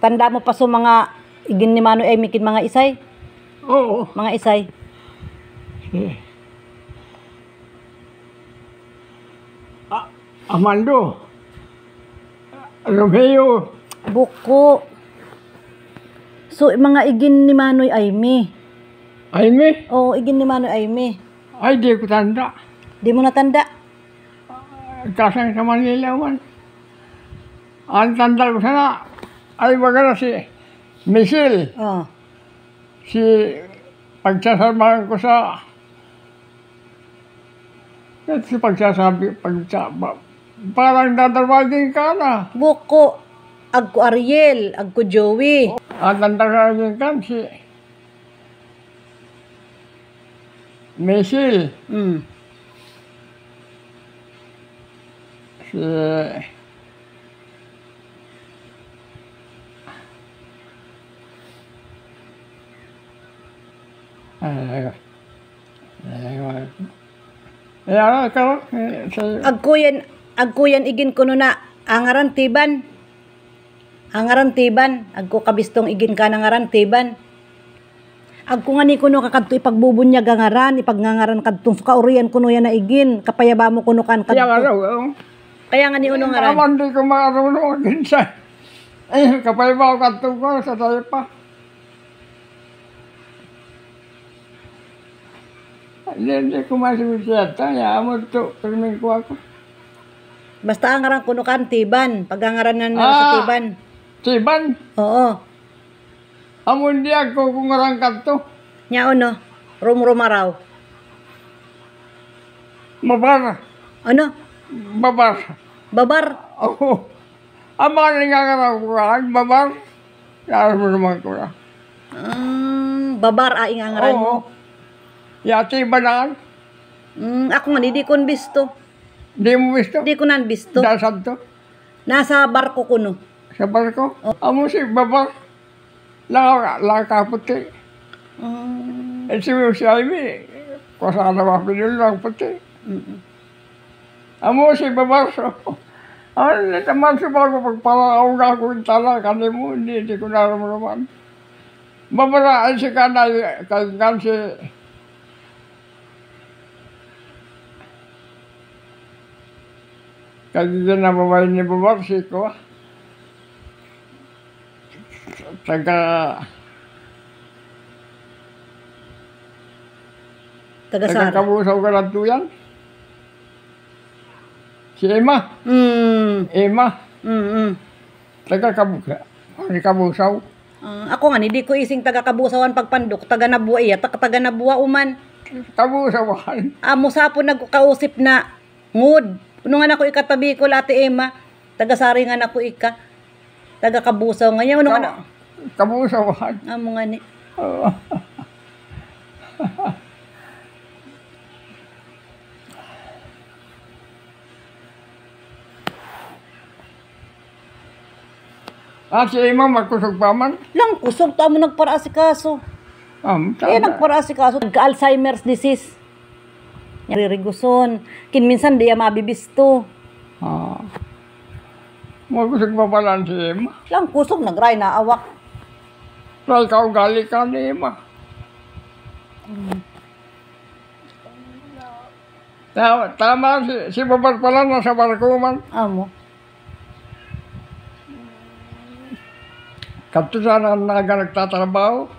Tanda mo pa so mga igin ni Manoy ay mikid mga isay? Oo. Mga isay. Amando. Romeo. Buko. So mga igin ni Manoy ay mi. Aime. Oo, igin ni Manoy ay mi. Ay, di ko tanda. Di mo natanda? Kasang sa Manila man. Ang tanda ko sana, ay baga na si Michelle. Oo. Si pagsasabahan ko sa si pagsasabi parang dadalwagin ka na. Buko. Agko Ariel, agko Joey. Ang dadalwagin ka si Michelle. Si Agkuyan igin kuno na angaran tiban. Angaran tiban, agko kabistong igin ka nangaran tiban. Agko nga ni kuno kakadto ipagbubunyag angaran, ipagngangaran kadtong kaurian kuno yan na igin, kapayaba mo kuno kan kadto. Kaya nga ni uno ngaran. Naman di ko marunong ginsa. Kapayaba ko kadtong ko sa tayo pa. Hindi ko masimusyata, yaamon to, permin ko ako. Basta angaran kuno kan tiban, pag-angaranan na sa tiban. Tiban? Oo. Amon di ako kung ngarangkat to. Nya ano? Rumaraw. Mabar. Ano? Babar. Babar. Oo. Ang mga nangangaraw ko ka, babar. Kaya mo naman ko na. Babar aing angaran mo. Oo. Yati ba na? Ako nga, di ko bisto. Di mo bisto? Di ko nan bisto. Dasad to? Nasa barko kuno. Sa barko? Amo si babar. Lakaputi. Si Ivy, kusana ba pinul lang puti. Amo si babar. Ano naman sa bago pagpalakaw na ako yung tala, kanin mo, hindi ko naramdaman. Babaraan si kanay, kan si kasi din na babae ni Babarsi ko. Taga Kabusaw ka lang tuyan. Si Emma. Emma. Taga Kabusaw. Ako nga, hindi ko ising taga Kabusawan pagpandok. Taga Nabuwa iya. Taga Nabuwa uman. Kabusawan. Amo sa po nagkausip na ngud. Kuno nga na ko ikatabi ko Ate Emma, taga Sari nga na ko ika, taga Kabusaw nga niya. Kuno nga na. Kabusawan. Amo nga ni. Si Emma magkusog pa man? Lang kusog, tamo nagparaasikaso. Kaya nagparaasikaso. Nagka-Alzheimer's disease. Ririguson. Minsan di mabibisto. Magkusog pa pala si Emma. Lang kusog, nagray na awak. Ray ka ugali ka ni Emma. Tama si Babar pala nasa barko man. Amo. Kapto sana nagtatrabaho.